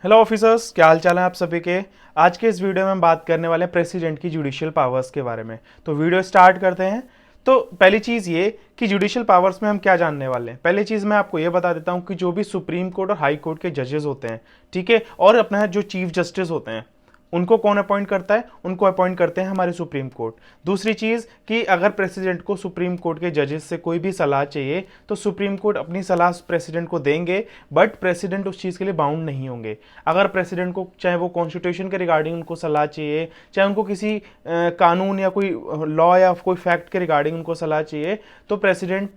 Hello officers, क्या हाल चाल है आप सभी के। आज के इस वीडियो में हम बात करने वाले हैं प्रेसिडेंट की जुडिशियल पावर्स के बारे में। तो वीडियो स्टार्ट करते हैं। तो पहली चीज़ ये कि जुडिशियल पावर्स में हम क्या जानने वाले हैं। पहली चीज़ मैं आपको ये बता देता हूँ कि जो भी सुप्रीम कोर्ट और हाई कोर्ट के जजेस होते हैं, ठीक है, और अपना जो चीफ जस्टिस होते हैं, उनको कौन अपॉइंट करता है? उनको अपॉइंट करते हैं हमारे सुप्रीम कोर्ट। दूसरी चीज़ कि अगर प्रेसिडेंट को सुप्रीम कोर्ट के जजेस से कोई भी सलाह चाहिए तो सुप्रीम कोर्ट अपनी सलाह प्रेसिडेंट को देंगे, बट प्रेसिडेंट उस चीज़ के लिए बाउंड नहीं होंगे। अगर प्रेसिडेंट को चाहे वो कॉन्स्टिट्यूशन के रिगार्डिंग उनको सलाह चाहिए, चाहे उनको किसी कानून या कोई लॉ या कोई फैक्ट के रिगार्डिंग उनको सलाह चाहिए, तो प्रेसिडेंट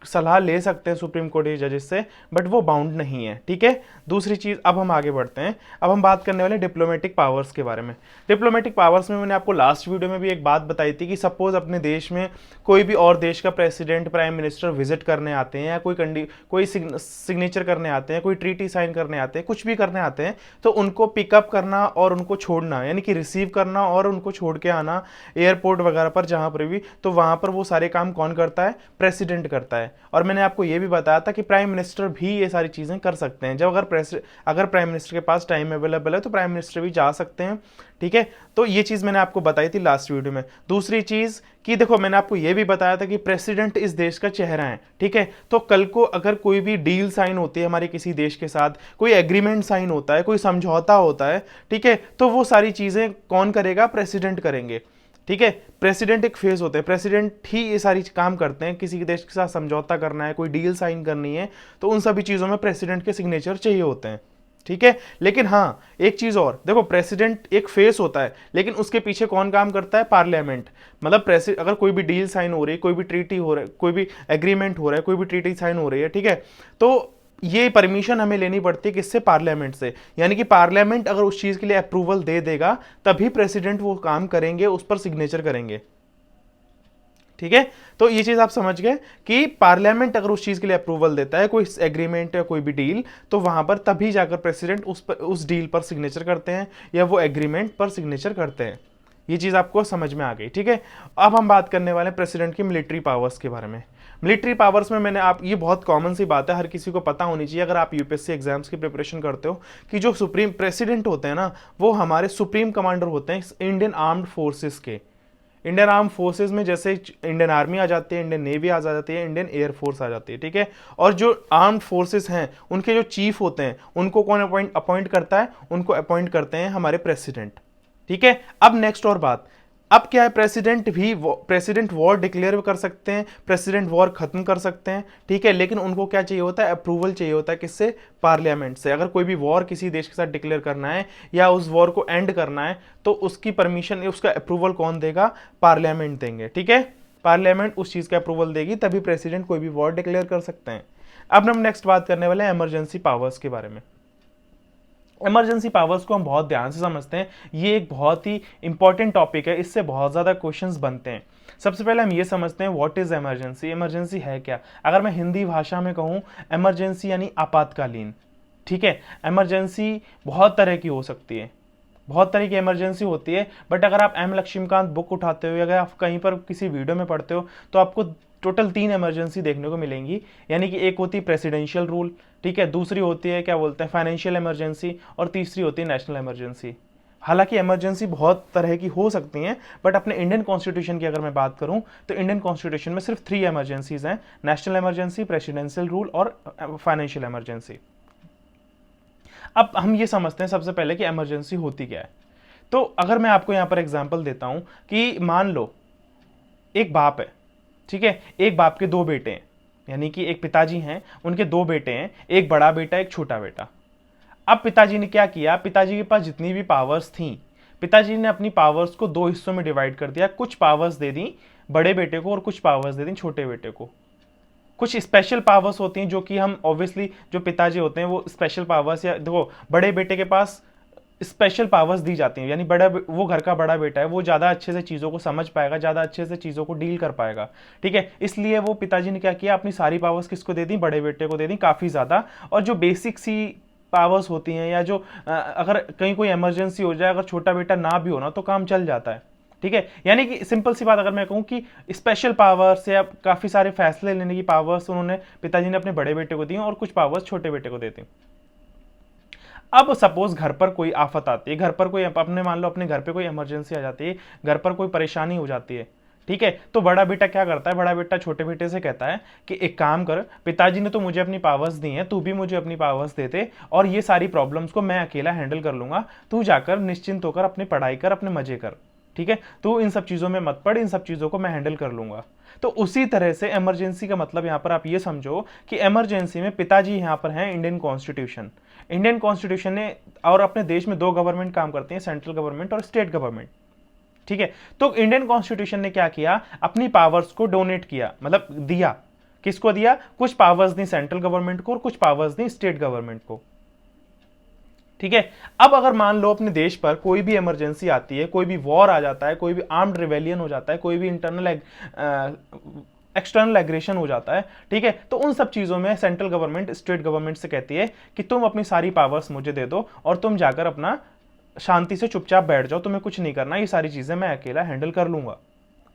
सलाह ले सकते हैं सुप्रीम कोर्ट के जजेस से, बट वो बाउंड नहीं है। ठीक है। दूसरी चीज, अब हम आगे बढ़ते हैं। अब हम बात करने वाले डिप्लोमेटिक पावर्स के बारे में। डिप्लोमेटिक पावर्स में मैंने आपको लास्ट वीडियो में भी एक बात बताई थी कि सपोज अपने देश में कोई भी और देश का प्रेसिडेंट, प्राइम मिनिस्टर विजिट करने आते हैं, या कोई सिग्नेचर करने आते हैं, कोई ट्रीटी साइन करने आते हैं, कुछ भी करने आते हैं, तो उनको पिकअप करना और उनको छोड़ना, यानी कि रिसीव करना और उनको छोड़ के आना एयरपोर्ट वगैरह पर, जहां पर भी, तो वहां पर वो सारे काम कौन करता है? प्रेसिडेंट करता है। और मैंने आपको ये भी बताया था कि प्राइम मिनिस्टर भी ये सारी चीजें कर सकते हैं। जब अगर प्राइम मिनिस्टर के पास टाइम अवेलेबल है तो प्राइम मिनिस्टर भी जा सकते हैं। ठीक है। तो ये चीज मैंने आपको बताई थी लास्ट वीडियो में। दूसरी चीज कि देखो, मैंने आपको ये भी बताया था कि प्रेसिडेंट इस देश का चेहरा है। ठीक है। तो कल को अगर कोई भी डील साइन होती है हमारे किसी देश के साथ, कोई एग्रीमेंट साइन होता है, कोई समझौता होता है, ठीक है, तो वो सारी चीजें कौन करेगा? प्रेसिडेंट करेंगे। ठीक है। प्रेसिडेंट एक फेस होते हैं, प्रेसिडेंट ही ये सारी काम करते हैं। किसी के देश के साथ समझौता करना है, कोई डील साइन करनी है, तो उन सभी चीजों में प्रेसिडेंट के सिग्नेचर चाहिए होते हैं। ठीक है। लेकिन हाँ, एक चीज और देखो, प्रेसिडेंट एक फेस होता है, लेकिन उसके पीछे कौन काम करता है? पार्लियामेंट। मतलब अगर कोई भी डील साइन हो रही है, कोई भी ट्रीटी हो रहा है, कोई भी एग्रीमेंट हो रहा है, कोई भी ट्रीटी साइन हो रही है, ठीक है, तो ये परमिशन हमें लेनी पड़ती है किससे? पार्लियामेंट से। यानी कि पार्लियामेंट अगर उस चीज के लिए अप्रूवल दे देगा, तभी प्रेसिडेंट वो काम करेंगे, उस पर सिग्नेचर करेंगे। ठीक है। तो ये चीज आप समझ गए कि पार्लियामेंट अगर उस चीज के लिए अप्रूवल देता है, कोई एग्रीमेंट या कोई भी डील, तो वहां पर तभी जाकर प्रेसिडेंट उस डील पर सिग्नेचर करते हैं या वो एग्रीमेंट पर सिग्नेचर करते हैं। ये चीज आपको समझ में आ गई। ठीक है। अब हम बात करने वाले हैं प्रेसिडेंट की मिलिट्री पावर्स के बारे में। मिलिट्री पावर्स में मैंने आप ये बहुत कॉमन सी बात है, हर किसी को पता होनी चाहिए अगर आप यूपीएससी एग्जाम्स की प्रिपरेशन करते हो, कि जो सुप्रीम प्रेसिडेंट होते हैं ना, वो हमारे सुप्रीम कमांडर होते हैं इंडियन आर्म्ड फोर्सेस के। इंडियन आर्म फोर्सेस में जैसे इंडियन आर्मी आ जाती है, इंडियन नेवी आ जाती है, इंडियन एयरफोर्स आ जाती है। ठीक है। और जो आर्म्ड फोर्सेस हैं, उनके जो चीफ होते हैं, उनको कौन अपॉइंट करता है? उनको अपॉइंट करते हैं हमारे प्रेसिडेंट। ठीक है। अब नेक्स्ट और बात, अब क्या है, प्रेसिडेंट वॉर डिक्लेयर कर सकते हैं, प्रेसिडेंट वॉर खत्म कर सकते हैं। ठीक है। लेकिन उनको क्या चाहिए होता है? अप्रूवल चाहिए होता है। किससे? पार्लियामेंट से। अगर कोई भी वॉर किसी देश के साथ डिक्लेयर करना है या उस वॉर को एंड करना है, तो उसकी परमिशन, उसका अप्रूवल कौन देगा? पार्लियामेंट देंगे। ठीक है। पार्लियामेंट उस चीज का अप्रूवल देगी, तभी प्रेसिडेंट कोई भी वॉर डिक्लेयर कर सकते हैं। अब हम नेक्स्ट बात करने वाले हैं इमरजेंसी पावर्स के बारे में। इमरजेंसी पावर्स को हम बहुत ध्यान से समझते हैं, ये एक बहुत ही इंपॉर्टेंट टॉपिक है, इससे बहुत ज़्यादा क्वेश्चंस बनते हैं। सबसे पहले हम ये समझते हैं व्हाट इज इमरजेंसी। इमरजेंसी है क्या? अगर मैं हिंदी भाषा में कहूँ, इमरजेंसी यानी आपातकालीन। ठीक है। इमरजेंसी बहुत तरह की हो सकती है, बहुत तरह की इमरजेंसी होती है, बट अगर आप एम लक्ष्मीकांत बुक उठाते हो या अगर आप कहीं पर किसी वीडियो में पढ़ते हो, तो आपको टोटल 3 इमरजेंसी देखने को मिलेंगी। यानी कि एक होती है प्रेसिडेंशियल रूल, ठीक है, दूसरी होती है क्या बोलते हैं, फाइनेंशियल इमरजेंसी, और तीसरी होती है नेशनल इमरजेंसी। हालांकि इमरजेंसी बहुत तरह की हो सकती हैं, बट अपने इंडियन कॉन्स्टिट्यूशन की अगर मैं बात करूं, तो इंडियन कॉन्स्टिट्यूशन में सिर्फ 3 इमरजेंसीज हैं: नेशनल इमरजेंसी, प्रेसिडेंशियल रूल और फाइनेंशियल इमरजेंसी। अब हम ये समझते हैं सबसे पहले कि इमरजेंसी होती क्या है। तो अगर मैं आपको यहां पर एग्जांपल देता हूं कि मान लो एक बाप है, ठीक है, एक बाप के 2 बेटे हैं, यानी कि एक पिताजी हैं, उनके 2 बेटे हैं, एक बड़ा बेटा, एक छोटा बेटा। अब पिताजी ने क्या किया? पिताजी के पास जितनी भी पावर्स थी, पिताजी ने अपनी पावर्स को 2 हिस्सों में डिवाइड कर दिया। कुछ पावर्स दे दी बड़े बेटे को और कुछ पावर्स दे दी छोटे बेटे को। कुछ स्पेशल पावर्स होती हैं जो कि हम ऑब्वियसली, जो पिताजी होते हैं वो स्पेशल पावर्स, या देखो बड़े बेटे के पास स्पेशल पावर्स दी जाती हैं, यानी वो घर का बड़ा बेटा है, वो ज़्यादा अच्छे से चीज़ों को समझ पाएगा, ज़्यादा अच्छे से चीज़ों को डील कर पाएगा। ठीक है। इसलिए वो पिताजी ने क्या किया, अपनी सारी पावर्स किसको दे दी? बड़े बेटे को दे दी, काफ़ी ज़्यादा। और जो बेसिक सी पावर्स होती हैं, या जो अगर कहीं कोई इमरजेंसी हो जाए, अगर छोटा बेटा ना भी हो ना, तो काम चल जाता है। ठीक है। यानी कि सिंपल सी बात अगर मैं कहूं कि स्पेशल पावर्स या काफी सारे फैसले लेने की पावर्स उन्होंने, पिताजी ने अपने बड़े बेटे को दी और कुछ पावर्स छोटे बेटे को दे दी। अब सपोज घर पर कोई आफत आती है, घर पर कोई अपने मान लो अपने घर पे कोई इमरजेंसी आ जाती है, घर पर कोई परेशानी हो जाती है, ठीक है, तो बड़ा बेटा क्या करता है, बड़ा बेटा छोटे बेटे से कहता है कि एक काम कर, पिताजी ने तो मुझे अपनी पावर्स दी हैं, तू भी मुझे अपनी पावर्स दे दे और ये सारी प्रॉब्लम्स को मैं अकेला हैंडल कर लूंगा, तू जाकर निश्चिंत होकर अपनी पढ़ाई कर, अपने मजे कर, ठीक है, तू इन सब चीजों में मत पड़, इन सब चीजों को मैं हैंडल कर लूंगा। तो उसी तरह से इमरजेंसी का मतलब यहां पर आप ये समझो कि इमरजेंसी में पिताजी यहां पर हैं इंडियन कॉन्स्टिट्यूशन। इंडियन कॉन्स्टिट्यूशन ने, और अपने देश में दो गवर्नमेंट काम करते हैं, सेंट्रल गवर्नमेंट और स्टेट गवर्नमेंट, ठीक है। तो इंडियन कॉन्स्टिट्यूशन ने क्या किया, अपनी पावर्स को डोनेट किया, मतलब दिया, किसको दिया, कुछ पावर्स दी सेंट्रल गवर्नमेंट को और कुछ पावर्स दी स्टेट गवर्नमेंट को, ठीक है। अब अगर मान लो अपने देश पर कोई भी इमरजेंसी आती है, कोई भी वॉर आ जाता है, कोई भी आर्म्ड रिवेलियन हो जाता है, कोई भी एक्सटर्नल एग्रेशन हो जाता है, ठीक है, तो उन सब चीजों में सेंट्रल गवर्नमेंट स्टेट गवर्नमेंट से कहती है कि तुम अपनी सारी पावर्स मुझे दे दो और तुम जाकर अपना शांति से चुपचाप बैठ जाओ, तुम्हें कुछ नहीं करना, ये सारी चीजें मैं अकेला हैंडल कर लूंगा।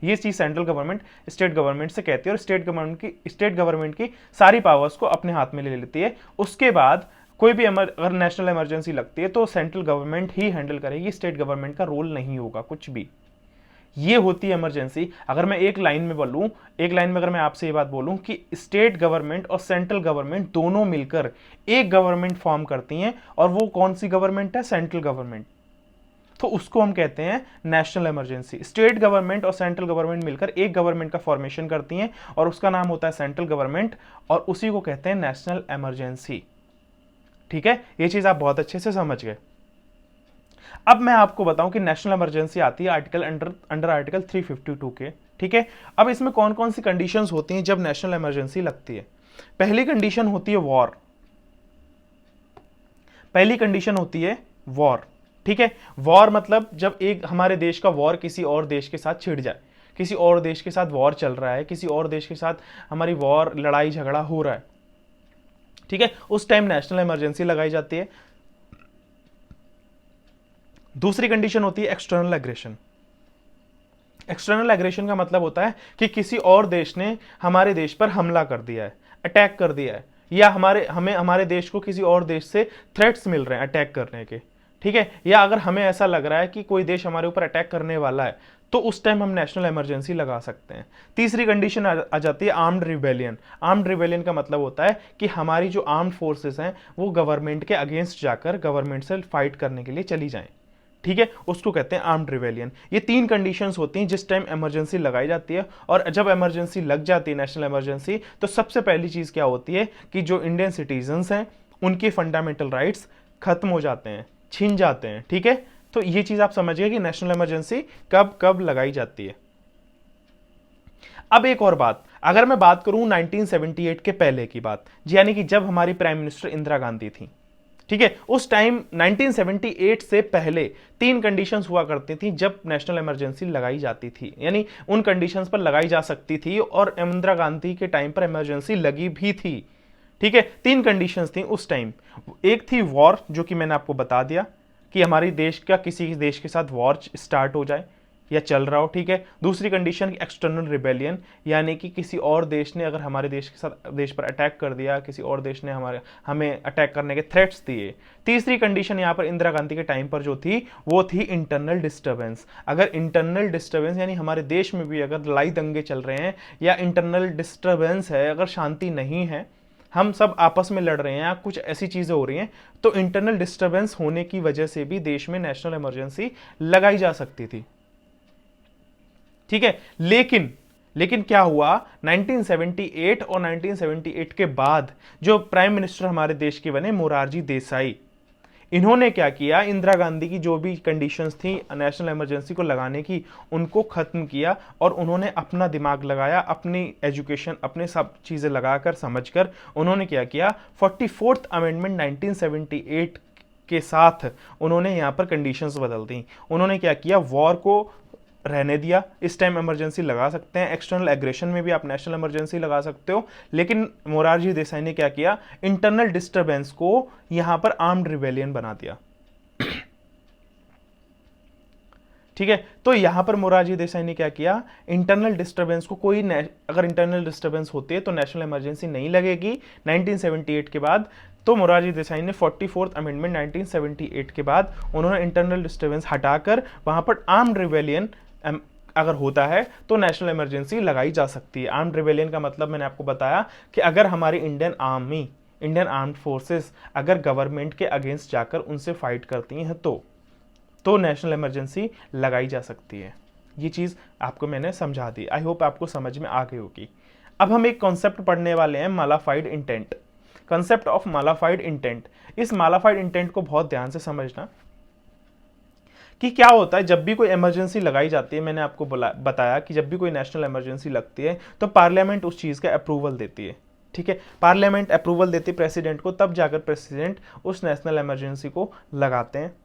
ये चीज सेंट्रल गवर्नमेंट स्टेट गवर्नमेंट से कहती है और स्टेट गवर्नमेंट की सारी पावर्स को अपने हाथ में ले लेती है। उसके बाद कोई भी अगर नेशनल इमरजेंसी लगती है तो सेंट्रल गवर्नमेंट ही हैंडल करेगी, स्टेट गवर्नमेंट का रोल नहीं होगा कुछ भी। ये होती है इमरजेंसी। अगर मैं एक लाइन में बोलूं, एक लाइन में अगर मैं आपसे ये बात बोलूं कि स्टेट गवर्नमेंट और सेंट्रल गवर्नमेंट दोनों मिलकर एक गवर्नमेंट फॉर्म करती हैं, और वो कौन सी गवर्नमेंट है, सेंट्रल गवर्नमेंट, तो उसको हम कहते हैं नेशनल इमरजेंसी। स्टेट गवर्नमेंट और सेंट्रल गवर्नमेंट मिलकर एक गवर्नमेंट का फॉर्मेशन करती हैं और उसका नाम होता है सेंट्रल गवर्नमेंट, और उसी को कहते हैं नेशनल इमरजेंसी, ठीक है। ये चीज आप बहुत अच्छे से समझ गए। अब मैं आपको बताऊं कि नेशनल इमरजेंसी आती है आर्टिकल अंडर आर्टिकल 352 के, ठीक है। अब इसमें कौन कौन सी कंडीशंस होती हैं जब नेशनल इमरजेंसी लगती है। पहली कंडीशन होती है वॉर, पहली कंडीशन होती है वॉर, ठीक है। वॉर मतलब जब एक हमारे देश का वॉर किसी और देश के साथ छिड़ जाए, किसी और देश के साथ वॉर चल रहा है, किसी और देश के साथ हमारी वॉर लड़ाई झगड़ा हो रहा है, ठीक है, उस टाइम नेशनल इमरजेंसी लगाई जाती है। दूसरी कंडीशन होती है एक्सटर्नल एग्रेशन। एक्सटर्नल एग्रेशन का मतलब होता है कि किसी और देश ने हमारे देश पर हमला कर दिया है, अटैक कर दिया है, या हमारे देश को किसी और देश से थ्रेट्स मिल रहे हैं अटैक करने के, ठीक है, या अगर हमें ऐसा लग रहा है कि कोई देश हमारे ऊपर अटैक करने वाला है तो उस टाइम हम नेशनल इमरजेंसी लगा सकते हैं। तीसरी कंडीशन आ जाती है आर्म्ड रिबेलियन। आर्म्ड रिबेलियन का मतलब होता है कि हमारी जो आर्म्ड फोर्सेस हैं वो गवर्नमेंट के अगेंस्ट जाकर गवर्नमेंट से फाइट करने के लिए चली जाएं, ठीक है, उसको कहते हैं आर्म्ड रिवेलियन। ये तीन कंडीशंस होती हैं जिस टाइम इमरजेंसी लगाई जाती है। और जब इमरजेंसी लग जाती है नेशनल इमरजेंसी, तो सबसे पहली चीज क्या होती है कि जो इंडियन सिटीजन्स हैं उनके फंडामेंटल राइट्स खत्म हो जाते हैं, छिन जाते हैं, ठीक है। तो ये चीज आप समझिए कि नेशनल इमरजेंसी कब कब लगाई जाती है। अब एक और बात, अगर मैं बात करूं 1978 के पहले की बात, यानी कि जब हमारी प्राइम मिनिस्टर इंदिरा गांधी थी, ठीक है, उस टाइम 1978 से पहले तीन कंडीशंस हुआ करती थी जब नेशनल इमरजेंसी लगाई जाती थी, यानी उन कंडीशंस पर लगाई जा सकती थी, और इंदिरा गांधी के टाइम पर इमरजेंसी लगी भी थी, ठीक है। तीन कंडीशंस थी उस टाइम। एक थी वॉर, जो कि मैंने आपको बता दिया कि हमारी देश का किसी देश के साथ वॉर स्टार्ट हो जाए या चल रहा हो, ठीक है। दूसरी कंडीशन एक्सटर्नल रिबेलियन, यानी कि किसी और देश ने अगर हमारे देश के साथ देश पर अटैक कर दिया, किसी और देश ने हमें अटैक करने के थ्रेट्स दिए। तीसरी कंडीशन यहाँ पर इंदिरा गांधी के टाइम पर जो थी वो थी इंटरनल डिस्टर्बेंस। अगर इंटरनल डिस्टर्बेंस यानी हमारे देश में भी अगर लड़ाई दंगे चल रहे हैं या इंटरनल डिस्टर्बेंस है, अगर शांति नहीं है, हम सब आपस में लड़ रहे हैं या कुछ ऐसी चीजें हो रही हैं, तो इंटरनल डिस्टर्बेंस होने की वजह से भी देश में नेशनल इमरजेंसी लगाई जा सकती थी, ठीक है। लेकिन क्या हुआ, 1978 और 1978 के बाद जो प्राइम मिनिस्टर हमारे देश के बने मोरारजी देसाई, इन्होंने क्या किया, इंदिरा गांधी की जो भी कंडीशंस थी नेशनल इमरजेंसी को लगाने की, उनको खत्म किया और उन्होंने अपना दिमाग लगाया, अपनी एजुकेशन, अपने सब चीजें लगाकर समझकर उन्होंने क्या किया, 44th अमेंडमेंट 1978 के साथ उन्होंने यहां पर कंडीशंस बदल दी। उन्होंने क्या किया, वॉर को रहने दिया, इस टाइम इमरजेंसी लगा सकते हैं, एक्सटर्नल एग्रेशन में भी आप नेशनल इमरजेंसी लगा सकते हो, लेकिन मोरारजी देसाई ने क्या किया, इंटरनल डिस्टर्बेंस को यहां पर आर्म्ड रिवेलियन बना दिया, ठीक है। तो यहां पर मोरारजी देसाई ने क्या किया, इंटरनल डिस्टर्बेंस को अगर इंटरनल डिस्टर्बेंस होती है तो नेशनल इमरजेंसी नहीं लगेगी 1978 के बाद, तो मोरारजी देसाई ने 44th अमेंडमेंट 1978 के बाद उन्होंने इंटरनल डिस्टर्बेंस हटाकर वहां पर आर्म्ड रिबेलियन अगर होता है तो नेशनल इमरजेंसी लगाई जा सकती है। आर्म्ड रिबेलियन का मतलब मैंने आपको बताया कि अगर हमारी इंडियन आर्म्ड फोर्सेस अगर गवर्नमेंट के अगेंस्ट जाकर उनसे फाइट करती हैं तो नेशनल इमरजेंसी लगाई जा सकती है। ये चीज़ आपको मैंने समझा दी, आई होप आपको समझ में आ गई होगी। अब हम एक कॉन्सेप्ट पढ़ने वाले हैं, mala fide intent. Concept of mala fide intent. इस मालाफाइड इंटेंट को बहुत ध्यान से समझना कि क्या होता है जब भी कोई इमरजेंसी लगाई जाती है। मैंने आपको बताया कि जब भी कोई नेशनल इमरजेंसी लगती है तो पार्लियामेंट उस चीज़ का अप्रूवल देती है, ठीक है। पार्लियामेंट अप्रूवल देती है प्रेसिडेंट को, तब जाकर प्रेसिडेंट उस नेशनल इमरजेंसी को लगाते हैं।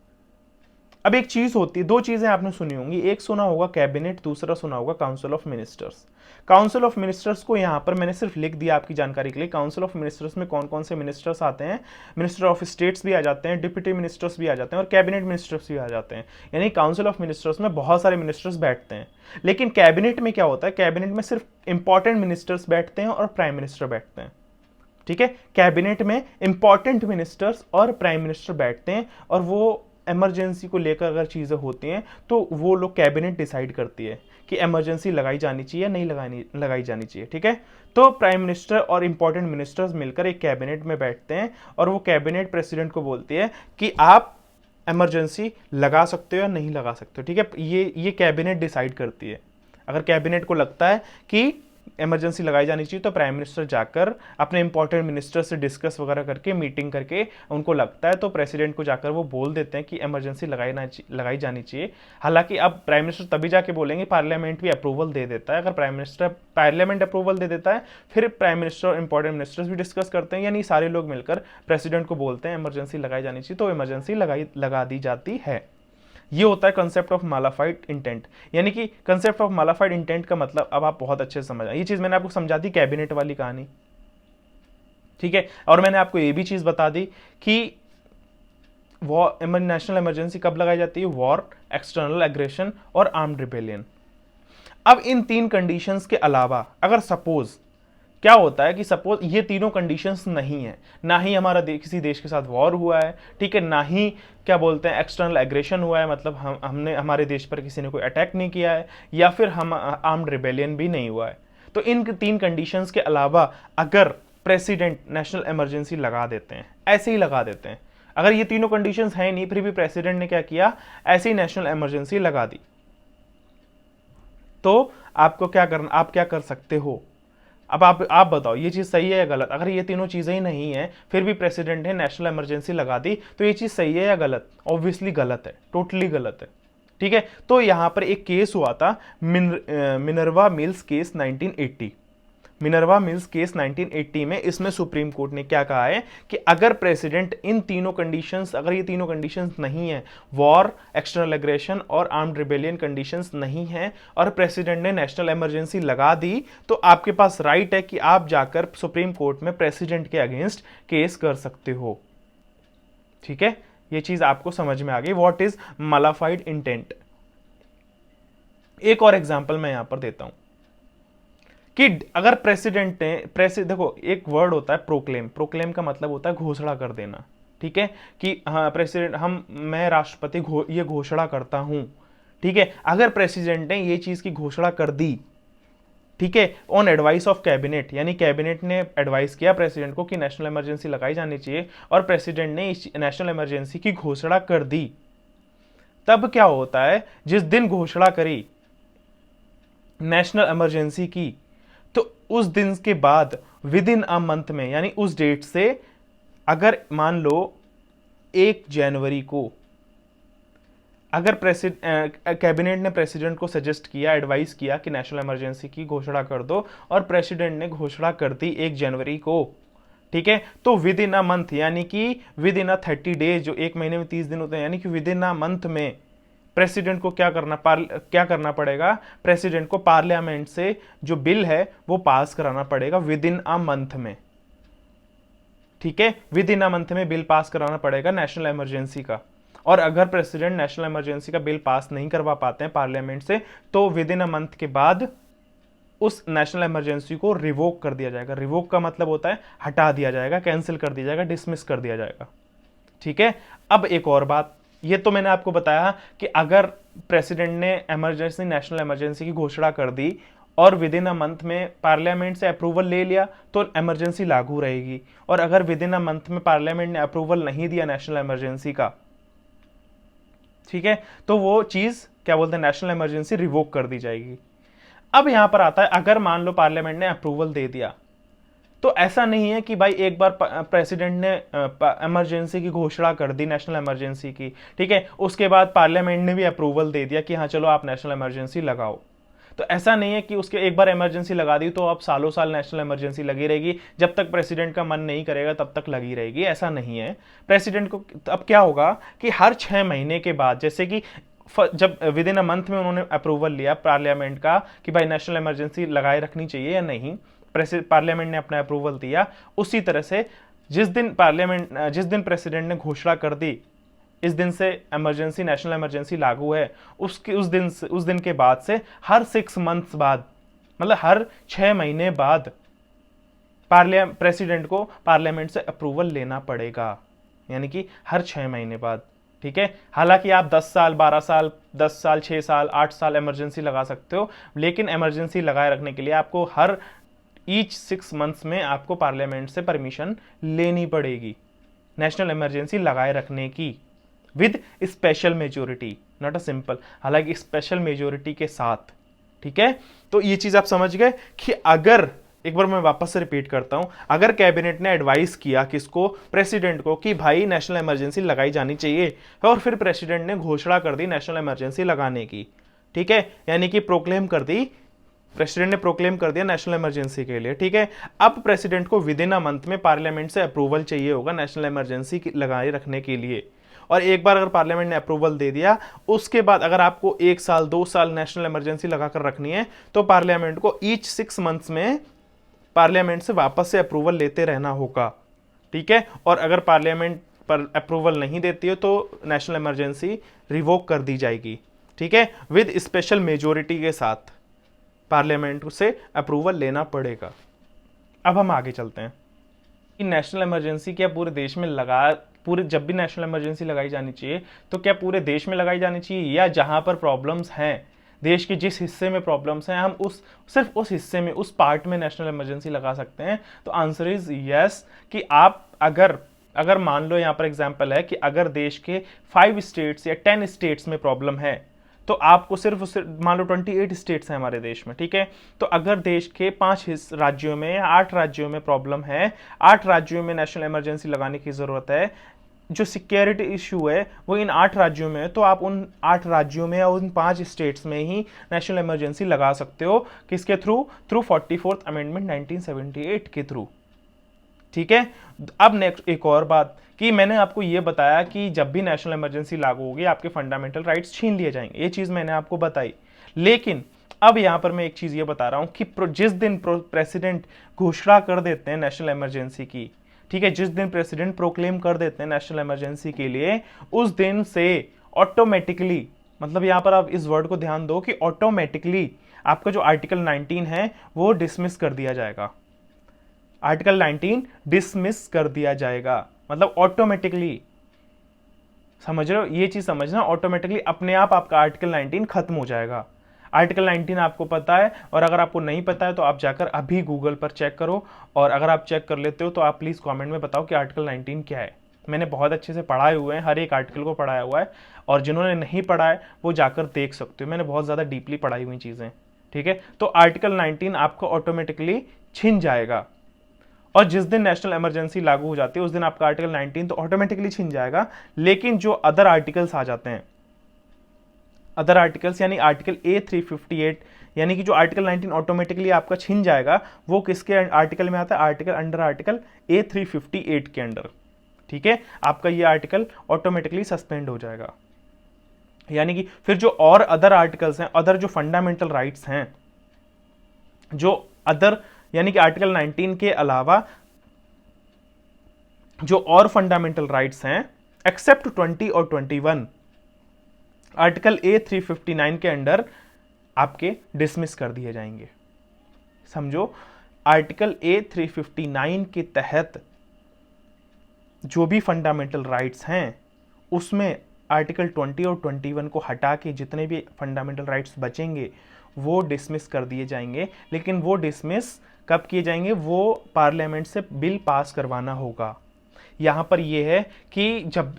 अब एक चीज होती है, दो चीजें आपने सुनी होंगी, एक सुना होगा कैबिनेट, दूसरा सुना होगा council of ministers. Council of ministers को यहां पर मैंने सिर्फ लिख दिया आपकी जानकारी के लिए। काउंसिल ऑफ मिनिस्टर्स में कौन कौन से मिनिस्टर्स आते हैं, मिनिस्टर ऑफ स्टेट्स भी आ जाते हैं, डिप्टी मिनिस्टर्स भी आ जाते हैं और कैबिनेट मिनिस्टर्स भी आ जाते हैं। यानी काउंसिल ऑफ मिनिस्टर्स में बहुत सारे मिनिस्टर्स बैठते हैं। लेकिन कैबिनेट में क्या होता है, कैबिनेट में सिर्फ इंपॉर्टेंट मिनिस्टर्स बैठते हैं और प्राइम मिनिस्टर बैठते हैं, ठीक है। कैबिनेट में इंपॉर्टेंट मिनिस्टर्स और प्राइम मिनिस्टर बैठते हैं और वो इमरजेंसी को लेकर अगर चीज़ें होती हैं तो वो लोग कैबिनेट डिसाइड करती है कि इमरजेंसी लगाई जानी चाहिए या नहीं लगाई जानी चाहिए, ठीक है। तो प्राइम मिनिस्टर और इंपॉर्टेंट मिनिस्टर्स मिलकर एक कैबिनेट में बैठते हैं और वो कैबिनेट प्रेसिडेंट को बोलती है कि आप इमरजेंसी लगा सकते हो या नहीं लगा सकते हो, ठीक है। ये कैबिनेट डिसाइड करती है। अगर कैबिनेट को लगता है कि इमरजेंसी लगाई जानी चाहिए तो प्राइम मिनिस्टर जाकर अपने इंपॉर्टेंट मिनिस्टर से डिस्कस वगैरह करके, मीटिंग करके, उनको लगता है तो प्रेसिडेंट को जाकर वो बोल देते हैं कि इमरजेंसी लगाई जानी चाहिए। हालांकि अब प्राइम मिनिस्टर तभी जाके बोलेंगे, पार्लियामेंट भी अप्रूवल दे देता है। अगर पार्लियामेंट अप्रूवल दे देता है फिर प्राइम मिनिस्टर और इंपॉर्टेंट मिनिस्टर्स भी डिस्कस करते हैं, यानी सारे लोग मिलकर प्रेसिडेंट को बोलते हैं इमरजेंसी लगाई जानी चाहिए, तो इमरजेंसी लगा दी जाती है। ये होता है कंसेप्ट ऑफ मालाफाइड इंटेंट। यानी कि कंसेप्ट ऑफ मालाफाइड इंटेंट का मतलब अब आप बहुत अच्छे से समझ आए। ये चीज मैंने आपको समझा दी, कैबिनेट वाली कहानी, ठीक है। और मैंने आपको ये भी चीज बता दी कि नेशनल इमरजेंसी कब लगाई जाती है, वॉर, एक्सटर्नल एग्रेशन और आर्म्ड रिबेलियन। अब इन तीन कंडीशंस के अलावा अगर सपोज क्या होता है कि सपोज ये तीनों कंडीशंस नहीं है, ना ही हमारा किसी देश के साथ वॉर हुआ है, ठीक है, ना ही क्या बोलते हैं एक्सटर्नल एग्रेशन हुआ है, मतलब हमने हमारे देश पर किसी ने कोई अटैक नहीं किया है, या फिर हम आर्म्ड रिबेलियन भी नहीं हुआ है। तो इन तीन कंडीशंस के अलावा अगर प्रेसिडेंट नेशनल इमरजेंसी लगा देते हैं, ऐसे ही लगा देते हैं, अगर ये तीनों कंडीशंस हैं नहीं फिर भी प्रेसिडेंट ने क्या किया, ऐसे ही नेशनल इमरजेंसी लगा दी, तो आपको क्या करना, आप क्या कर सकते हो। अब आप बताओ ये चीज सही है या गलत। अगर ये तीनों चीजें ही नहीं है फिर भी प्रेसिडेंट ने नेशनल इमरजेंसी लगा दी, तो ये चीज सही है या गलत? ऑब्वियसली गलत है, टोटली गलत है, ठीक है। तो यहां पर एक केस हुआ था Minerva mills case 1980। Minerva mills case 1980 में इसमें सुप्रीम कोर्ट ने क्या कहा है कि अगर प्रेसिडेंट इन तीनों कंडीशंस, अगर ये तीनों कंडीशंस नहीं है, वॉर, एक्सटर्नल एग्रेशन और आर्म्ड रिबेलियन कंडीशंस नहीं है, और प्रेसिडेंट ने नेशनल इमरजेंसी लगा दी, तो आपके पास राइट है कि आप जाकर सुप्रीम कोर्ट में प्रेसिडेंट के अगेंस्ट केस कर सकते हो, ठीक है। ये चीज आपको समझ में आ गई, व्हाट इज मालाफाइड इंटेंट। एक और एग्जांपल मैं यहां पर देता हूं कि अगर प्रेसिडेंट ने देखो एक वर्ड होता है प्रोक्लेम। प्रोक्लेम का मतलब होता है घोषणा कर देना, ठीक है, कि हाँ प्रेसिडेंट, मैं राष्ट्रपति ये घोषणा करता हूं, ठीक है। अगर प्रेसिडेंट ने ये चीज की घोषणा कर दी, ठीक है, ऑन एडवाइस ऑफ कैबिनेट, यानी कैबिनेट ने एडवाइस किया प्रेसिडेंट को कि नेशनल इमरजेंसी लगाई जानी चाहिए और प्रेसिडेंट ने इस नेशनल इमरजेंसी की घोषणा कर दी, तब क्या होता है, जिस दिन घोषणा करी नेशनल इमरजेंसी की, तो उस दिन के बाद विद इन अ मंथ में, यानी उस डेट से, अगर मान लो 1 जनवरी को अगर कैबिनेट ने प्रेसिडेंट को सजेस्ट किया, एडवाइस किया कि नेशनल इमरजेंसी की घोषणा कर दो, और प्रेसिडेंट ने घोषणा कर दी 1 जनवरी को, ठीक है, तो विद इन अ मंथ, यानी कि विद इन अ 30 डेज, जो 1 महीने में 30 दिन होते हैं, यानी कि विद इन अ मंथ में प्रेसिडेंट को क्या करना पड़ेगा, प्रेसिडेंट को पार्लियामेंट से जो बिल है वो पास कराना पड़ेगा विद इन अ मंथ में, ठीक है। विद इन अ मंथ में बिल पास कराना पड़ेगा नेशनल इमरजेंसी का। और अगर प्रेसिडेंट नेशनल इमरजेंसी का बिल पास नहीं करवा पाते हैं पार्लियामेंट से, तो विद इन अ मंथ के बाद उस नेशनल इमरजेंसी को रिवोक कर दिया जाएगा। रिवोक का मतलब होता है हटा दिया जाएगा, कैंसिल कर दिया जाएगा, डिसमिस कर दिया जाएगा। ठीक है। अब एक और बात, ये तो मैंने आपको बताया कि अगर प्रेसिडेंट ने इमरजेंसी, नेशनल इमरजेंसी की घोषणा कर दी और विद इन अ मंथ में पार्लियामेंट से अप्रूवल ले लिया तो इमरजेंसी लागू रहेगी, और अगर विद इन अ मंथ में पार्लियामेंट ने अप्रूवल नहीं दिया नेशनल इमरजेंसी का, ठीक है, तो वो चीज क्या बोलते हैं, नेशनल इमरजेंसी रिवोक कर दी जाएगी। अब यहां पर आता है, अगर मान लो पार्लियामेंट ने अप्रूवल दे दिया, तो ऐसा नहीं है कि भाई एक बार प्रेसिडेंट ने इमरजेंसी की घोषणा कर दी, नेशनल इमरजेंसी की, ठीक है, उसके बाद पार्लियामेंट ने भी अप्रूवल दे दिया कि हाँ चलो आप नेशनल इमरजेंसी लगाओ। तो ऐसा नहीं है कि उसके एक बार इमरजेंसी लगा दी तो अब सालों साल नेशनल इमरजेंसी लगी रहेगी, जब तक प्रेसिडेंट का मन नहीं करेगा तब तक लगी रहेगी, ऐसा नहीं है। प्रेसिडेंट को अब क्या होगा कि हर 6 महीने के बाद, जैसे कि जब विद इन अ मंथ में उन्होंने अप्रूवल लिया पार्लियामेंट का कि भाई नेशनल इमरजेंसी लगाए रखनी चाहिए या नहीं, पार्लियामेंट ने अपना अप्रूवल दिया, उसी तरह से जिस दिन प्रेसिडेंट ने घोषणा कर दी इस दिन से इमरजेंसी, नेशनल इमरजेंसी लागू है, उस दिन के बाद से हर 6 मंथ्स बाद, मतलब हर 6 महीने बाद प्रेसिडेंट को पार्लियामेंट से अप्रूवल लेना पड़ेगा, यानी कि हर 6 महीने बाद। ठीक है। हालांकि आप 10 साल, 12 साल, 10 साल, 6 साल, 8 साल इमरजेंसी लगा सकते हो, लेकिन इमरजेंसी लगाए रखने के लिए आपको हर ईच 6 मंथ्स में आपको पार्लियामेंट से परमिशन लेनी पड़ेगी नेशनल इमरजेंसी लगाए रखने की, with special majority, not a simple, हालांकि स्पेशल मेजोरिटी के साथ। ठीक है। तो ये चीज आप समझ गए कि अगर, एक बार मैं वापस से रिपीट करता हूं, अगर कैबिनेट ने एडवाइस किया किसको, प्रेसिडेंट को, कि भाई नेशनल इमरजेंसी लगाई जानी चाहिए, और फिर प्रेसिडेंट ने घोषणा कर दी नेशनल इमरजेंसी लगाने की, ठीक है, यानी कि प्रोक्लेम कर दी, प्रेसिडेंट ने प्रोक्लेम कर दिया नेशनल इमरजेंसी के लिए। ठीक है। अब प्रेसिडेंट को विद इन अ मंथ में पार्लियामेंट से अप्रूवल चाहिए होगा नेशनल इमरजेंसी लगाए रखने के लिए, और एक बार अगर पार्लियामेंट ने अप्रूवल दे दिया, उसके बाद अगर आपको 1 साल 2 साल नेशनल इमरजेंसी लगाकर रखनी है तो पार्लियामेंट को ईच 6 मंथ्स में पार्लियामेंट से वापस से अप्रूवल लेते रहना होगा। ठीक है। और अगर पार्लियामेंट पर अप्रूवल नहीं देती है तो नेशनल इमरजेंसी रिवोक कर दी जाएगी। ठीक है। विद स्पेशल मेजोरिटी के साथ पार्लियामेंट से अप्रूवल लेना पड़ेगा। अब हम आगे चलते हैं कि नेशनल इमरजेंसी क्या पूरे देश में जब भी नेशनल इमरजेंसी लगाई जानी चाहिए तो क्या पूरे देश में लगाई जानी चाहिए, या जहां पर प्रॉब्लम्स हैं, देश के जिस हिस्से में प्रॉब्लम्स हैं, हम सिर्फ उस हिस्से में, उस पार्ट में नेशनल इमरजेंसी लगा सकते हैं। तो आंसर इज यस, कि आप अगर मान लो यहां पर एग्जांपल है कि अगर देश के 5 स्टेट्स या 10 स्टेट्स में प्रॉब्लम है, तो आपको सिर्फ मान लो 28 स्टेट्स हैं हमारे देश में, ठीक है, तो अगर देश के 5 राज्यों में या 8 राज्यों में प्रॉब्लम है, 8 राज्यों में नेशनल इमरजेंसी लगाने की जरूरत है, जो सिक्योरिटी इशू है वो इन 8 राज्यों में है, तो आप उन 8 राज्यों में या उन 5 स्टेट्स में ही नेशनल इमरजेंसी लगा सकते हो। किसके थ्रू? 44th अमेंडमेंट 1978 के थ्रू। ठीक है। अब नेक्स्ट एक और बात, कि मैंने आपको यह बताया कि जब भी नेशनल इमरजेंसी लागू होगी आपके फंडामेंटल राइट्स छीन लिए जाएंगे, ये चीज मैंने आपको बताई। लेकिन अब यहां पर मैं एक चीज ये बता रहा हूं कि जिस दिन प्रेसिडेंट घोषणा कर देते हैं नेशनल इमरजेंसी की, ठीक है, जिस दिन प्रेसिडेंट प्रोक्लेम कर देते हैं नेशनल इमरजेंसी के लिए, उस दिन से ऑटोमेटिकली, मतलब यहां पर आप इस वर्ड को ध्यान दो कि ऑटोमेटिकली आपका जो आर्टिकल 19 है वो डिसमिस कर दिया जाएगा। आर्टिकल 19 डिसमिस कर दिया जाएगा, मतलब ऑटोमेटिकली, समझ रहे हो, ये चीज समझना, ऑटोमेटिकली अपने आप आपका आर्टिकल 19 खत्म हो जाएगा। आर्टिकल 19 आपको पता है, और अगर आपको नहीं पता है तो आप जाकर अभी गूगल पर चेक करो, और अगर आप चेक कर लेते हो तो आप प्लीज कमेंट में बताओ कि आर्टिकल 19 क्या है। मैंने बहुत अच्छे से पढ़ाए हुए हैं, हर एक आर्टिकल को पढ़ाया हुआ है, और जिन्होंने नहीं पढ़ा है वो जाकर देख सकते हो, मैंने बहुत ज्यादा डीपली पढ़ाई हुई चीजें। ठीक है। तो आर्टिकल 19 आपको ऑटोमेटिकली छिन जाएगा, और जिस दिन नेशनल इमरजेंसी लागू हो जाती है उस दिन आपका आर्टिकल 19 तो ऑटोमेटिकली छिन जाएगा। लेकिन जो अदर आर्टिकल्स आ जाते हैं, अदर आर्टिकल्स यानी आर्टिकल A358, यानी कि जो आर्टिकल 19 ऑटोमेटिकली आपका छिन जाएगा, वो किसके आर्टिकल में आता है? अंडर आर्टिकल A358 के अंडर। ठीक है। आपका ये आर्टिकल ऑटोमेटिकली सस्पेंड हो जाएगा, यानी कि फिर जो और अदर आर्टिकल्स हैं, अदर जो फंडामेंटल राइट्स हैं, जो अदर, यानी कि आर्टिकल 19 के अलावा जो और फंडामेंटल राइट्स हैं, एक्सेप्ट 20 और 21, आर्टिकल A359 के अंडर आपके डिसमिस कर दिए जाएंगे। समझो, आर्टिकल ए 359 के तहत जो भी फंडामेंटल राइट्स हैं उसमें आर्टिकल 20 और 21 को हटा के जितने भी फंडामेंटल राइट्स बचेंगे वो डिसमिस कर दिए जाएंगे। लेकिन वो डिसमिस कब किए जाएंगे, वो पार्लियामेंट से बिल पास करवाना होगा। यहाँ पर ये है कि जब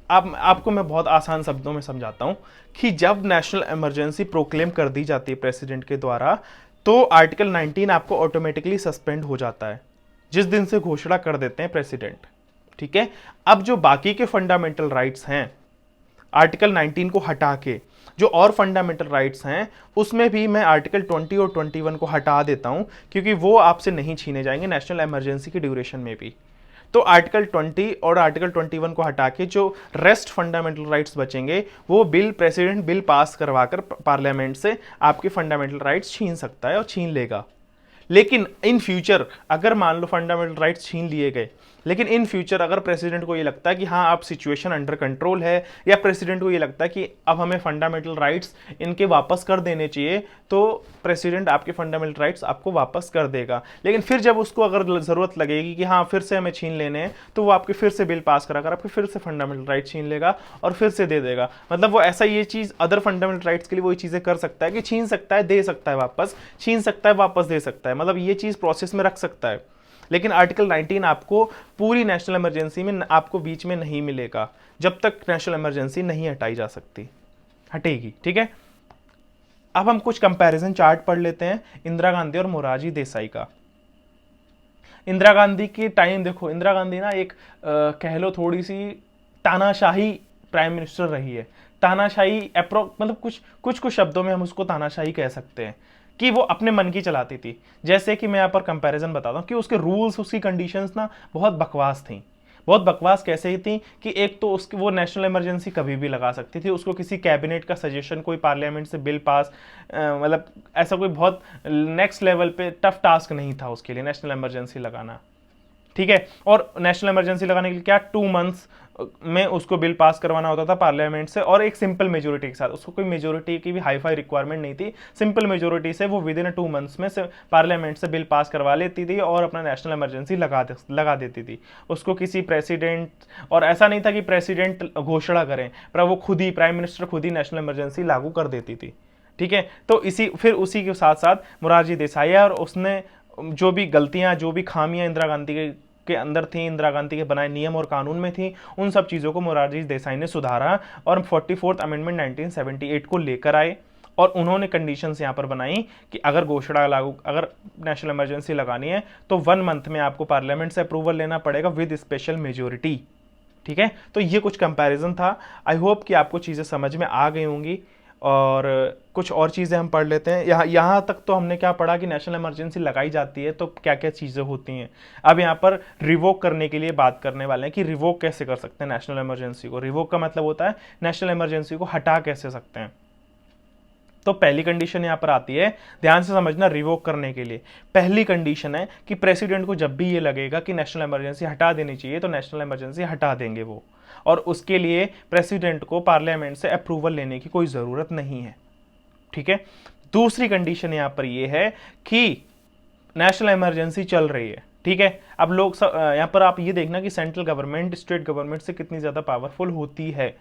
आपको मैं बहुत आसान शब्दों में समझाता हूँ कि जब नेशनल इमरजेंसी प्रोक्लेम कर दी जाती है प्रेसिडेंट के द्वारा, तो आर्टिकल 19 आपको ऑटोमेटिकली सस्पेंड हो जाता है जिस दिन से घोषणा कर देते हैं प्रेसिडेंट। ठीक है, अब जो बाकी के फंडामेंटल राइट्स हैं आर्टिकल 19 को हटा के, जो और फंडामेंटल राइट्स हैं उसमें भी मैं आर्टिकल 20 और 21 को हटा देता हूं क्योंकि वो आपसे नहीं छीने जाएंगे नेशनल इमरजेंसी की ड्यूरेशन में भी। तो आर्टिकल 20 और आर्टिकल 21 को हटा के जो रेस्ट फंडामेंटल राइट्स बचेंगे वो प्रेसिडेंट बिल पास करवाकर पार्लियामेंट से आपके फंडामेंटल राइट्स छीन सकता है और छीन लेगा। लेकिन इन फ्यूचर अगर मान लो फंडामेंटल राइट्स छीन लिए गए, लेकिन इन फ्यूचर अगर प्रेसिडेंट को ये लगता है कि हाँ अब सिचुएशन अंडर कंट्रोल है, या प्रेसिडेंट को ये लगता है कि अब हमें फंडामेंटल राइट्स इनके वापस कर देने चाहिए, तो प्रेसिडेंट आपके फंडामेंटल राइट्स आपको वापस कर देगा। लेकिन फिर जब उसको अगर ज़रूरत लगेगी कि हाँ फिर से हमें छीन लेने हैं, तो वो आपके फिर से बिल पास कराकर आपके फिर से फंडामेंटल राइट्स छीन लेगा और फिर से दे देगा। मतलब वो ऐसा ये चीज़ अदर फंडामेंटल राइट्स के लिए वही चीज़ें कर सकता है कि छीन सकता है, दे सकता है वापस, छीन सकता है वापस दे सकता है, मतलब ये चीज़ प्रोसेस में रख सकता है। लेकिन आर्टिकल 19 आपको पूरी नेशनल इमरजेंसी में आपको बीच में नहीं मिलेगा जब तक नेशनल इमरजेंसी नहीं हटाई जा सकती, हटेगी। ठीक है, अब हम कुछ कंपैरिजन चार्ट पढ़ लेते हैं इंदिरा गांधी और मोरारजी देसाई का। इंदिरा गांधी के टाइम देखो, इंदिरा गांधी ना एक कह लो थोड़ी सी तानाशाही प्राइम मिनिस्टर रही है। तानाशाही मतलब कुछ शब्दों में हम उसको तानाशाही कह सकते हैं कि वो अपने मन की चलाती थी। जैसे कि मैं यहाँ पर कंपैरिजन बताता हूँ कि उसके रूल्स, उसकी कंडीशंस ना बहुत बकवास थी। बहुत बकवास कैसे ही थी कि एक तो उसकी वो नेशनल इमरजेंसी कभी भी लगा सकती थी, उसको किसी कैबिनेट का सजेशन, कोई पार्लियामेंट से बिल पास, मतलब ऐसा कोई बहुत नेक्स्ट लेवल पे टफ टास्क नहीं था उसके लिए नेशनल इमरजेंसी लगाना। ठीक है, और नेशनल इमरजेंसी लगाने के लिए क्या 2 मंथ्स में उसको बिल पास करवाना होता था पार्लियामेंट से, और एक सिंपल मेजोरिटी के साथ। उसको कोई मेजोरिटी की भी हाई फाई रिक्वायरमेंट नहीं थी, सिंपल मेजोरिटी से वो विद इन 2 मंथ्स में से पार्लियामेंट से बिल पास करवा लेती थी और अपना नेशनल इमरजेंसी लगा देती थी। उसको किसी प्रेसिडेंट, और ऐसा नहीं था कि प्रेसिडेंट घोषणा करें, पर वो खुद ही प्राइम मिनिस्टर खुद ही नेशनल इमरजेंसी लागू कर देती थी। ठीक है, तो उसी के साथ साथ मोरारजी देसाई, और उसने जो भी गलतियां, जो भी खामियां इंदिरा गांधी के अंदर थी, इंदिरा गांधी के बनाए नियम और कानून में थी, उन सब चीज़ों को मोरारजी देसाई ने सुधारा और 44th अमेंडमेंट 1978 को लेकर आए। और उन्होंने कंडीशंस यहाँ पर बनाई कि अगर अगर नेशनल इमरजेंसी लगानी है तो 1 मंथ में आपको पार्लियामेंट से अप्रूवल लेना पड़ेगा विद स्पेशल मेजोरिटी। ठीक है, तो ये कुछ कंपैरिजन था। आई होप कि आपको चीज़ें समझ में आ गई होंगी। और कुछ और चीज़ें हम पढ़ लेते हैं। यहाँ तक तो हमने क्या पढ़ा कि नेशनल इमरजेंसी लगाई जाती है तो क्या क्या चीज़ें होती हैं। अब यहाँ पर रिवोक करने के लिए बात करने वाले हैं कि रिवोक कैसे कर सकते हैं नेशनल इमरजेंसी को। रिवोक का मतलब होता है नेशनल इमरजेंसी को हटा कैसे सकते हैं। तो पहली कंडीशन यहाँ पर आती है, ध्यान से समझना, रिवोक करने के लिए पहली कंडीशन है कि प्रेसिडेंट को जब भी ये लगेगा कि नेशनल इमरजेंसी हटा देनी चाहिए तो नेशनल इमरजेंसी हटा देंगे वो, और उसके लिए प्रेसिडेंट को पार्लियामेंट से अप्रूवल लेने की कोई ज़रूरत नहीं है। ठीक है, दूसरी कंडीशन यहाँ पर ये है कि नेशनल इमरजेंसी चल रही है। ठीक है, अब लोग यहाँ पर आप ये देखना कि सेंट्रल गवर्नमेंट स्टेट गवर्नमेंट से कितनी ज़्यादा पावरफुल होती है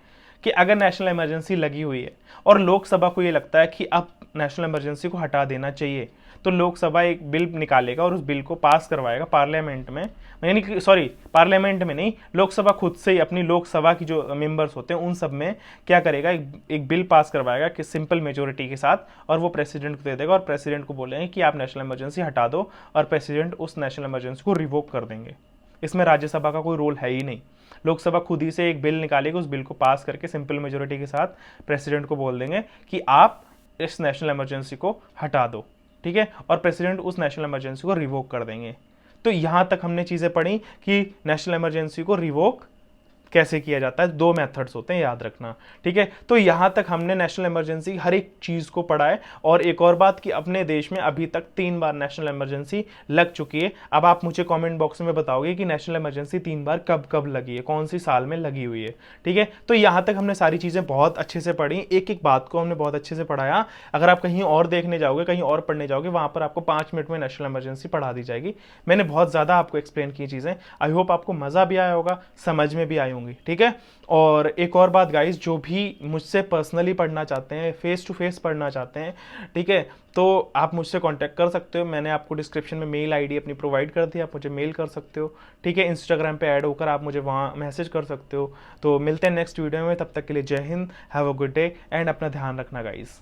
कि अगर नेशनल इमरजेंसी लगी हुई है और लोकसभा को ये लगता है कि अब नेशनल इमरजेंसी को हटा देना चाहिए, तो लोकसभा एक बिल निकालेगा और उस बिल को पास करवाएगा पार्लियामेंट में, यानी कि पार्लियामेंट में नहीं, लोकसभा खुद से ही अपनी लोकसभा की जो मेंबर्स होते हैं उन सब में क्या करेगा, एक बिल पास करवाएगा कि सिंपल मेजोरिटी के साथ, और वो प्रेसिडेंट को दे देगा और प्रेसिडेंट को बोलेंगे कि आप नेशनल इमरजेंसी हटा दो, और प्रेसिडेंट उस नेशनल इमरजेंसी को रिवोक कर देंगे। इसमें राज्यसभा का कोई रोल है ही नहीं। लोकसभा खुद ही से एक बिल निकालेगी, उस बिल को पास करके सिंपल मेजोरिटी के साथ प्रेसिडेंट को बोल देंगे कि आप इस नेशनल इमरजेंसी को हटा दो। ठीक है, और प्रेसिडेंट उस नेशनल इमरजेंसी को रिवोक कर देंगे। तो यहां तक हमने चीजें पढ़ी कि नेशनल इमरजेंसी को रिवोक कैसे किया जाता है, 2 मेथड्स होते हैं, याद रखना। ठीक है, तो यहाँ तक हमने नेशनल इमरजेंसी हर एक चीज़ को पढ़ा है। और एक और बात कि अपने देश में अभी तक 3 बार नेशनल इमरजेंसी लग चुकी है। अब आप मुझे कमेंट बॉक्स में बताओगे कि नेशनल इमरजेंसी 3 बार कब कब लगी है, कौन सी साल में लगी हुई है। ठीक है, तो यहाँ तक हमने सारी चीज़ें बहुत अच्छे से पढ़ी, एक एक बात को हमने बहुत अच्छे से पढ़ाया। अगर आप कहीं और देखने जाओगे, कहीं और पढ़ने जाओगे, वहाँ पर आपको 5 मिनट में नेशनल इमरजेंसी पढ़ा दी जाएगी। मैंने बहुत ज़्यादा आपको एक्सप्लेन की चीज़ें। आई होप आपको मज़ा भी आया होगा, समझ में भी आई होंगी। ठीक है, और एक और बात गाइस, जो भी मुझसे पर्सनली पढ़ना चाहते हैं, फेस टू फेस पढ़ना चाहते हैं, ठीक है, तो आप मुझसे कांटेक्ट कर सकते हो। मैंने आपको डिस्क्रिप्शन में मेल आईडी अपनी प्रोवाइड कर दी, आप मुझे मेल कर सकते हो। ठीक है, इंस्टाग्राम पे ऐड होकर आप मुझे वहाँ मैसेज कर सकते हो। तो मिलते हैं नेक्स्ट वीडियो में, तब तक के लिए जय Hind, have a good day and अपना ध्यान रखना गाइस।